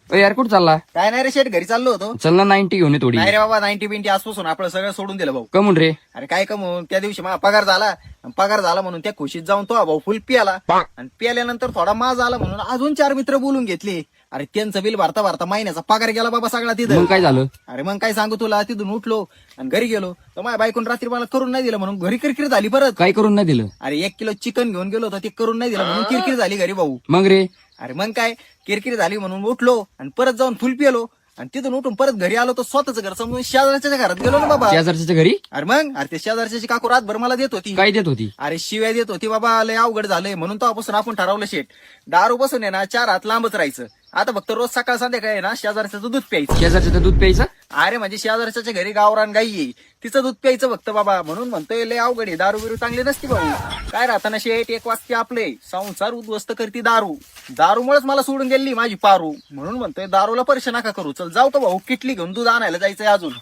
यार कुठं चालला? काय नाही रे शेट, घरी चाललो होतो. चल ना 90 घेऊन ये थोडी. नाही रे बाबा, 90 आजपासून आपलं सगळं सोडून दिलं भाऊ. कमून रे? अरे काय कमवून, त्या दिवशी मला पगार झाला म्हणून त्या खुशीत जाऊन तो भाऊ फुल पियाला, आणि पियाल्यानंतर थोडा माज आला म्हणून अजून 4 मित्र बोलून घेतले. अरे त्यांचं बिल भरता महिन्याचा पगार गेला बाबा सगळा तिथं. मग काय झालं? अरे मग काय सांगू तुला, तिथून उठलो आणि घरी गेलो तर माझ्या बायकोन रात्री मला करून नाही दिलं म्हणून घरी किरकिर झाली परत. काय करून नाही दिलं? अरे 1 किलो चिकन घेऊन गेलो होतो, ते करून नाही दिलं म्हणून किरकिर झाली घरी भाऊ. मग रे? अरे मग काय, किरकिर झाली म्हणून उठलो आणि परत जाऊन फुल पिलो, आणि तिथून उठून परत घरी आलो तर स्वतःच घर समजून शेजारच्या घरात गेलो ना बाबा. शेजारच्या घरी? अरे ते शेजारची काकू रातभर मला देत होती. काय देत होती? अरे शिव्या देत होती बाबा, लय अवघड झालंय म्हणून तेव्हापासून आपण ठरवलं शेट, दारू बसून आहे ना 4 हात लांबच राहायचं. आता फक्त रोज सकाळ संध्याकाळी आहे ना शेजारचं दूध प्यायचं. शेजारचं दूध प्यायचं? अरे म्हणजे शेजारच्या घरी गावरान गाई आहे, तिचं दूध प्यायचं फक्त बाबा. म्हणून म्हणतोय लय अवघड आहे, दारू बिरू चांगली नसती भाऊ. काय राहताना शेट, एक वाक्य आपले, संसार उद्ध्वस्त करती दारूमुळेच मला सोडून गेली माझी पारू. म्हणून म्हणतोय दारूला परीक्षा नका करू. चल जाऊ का भाऊ, किटली घेऊन दूध आणायला जायचंय अजून.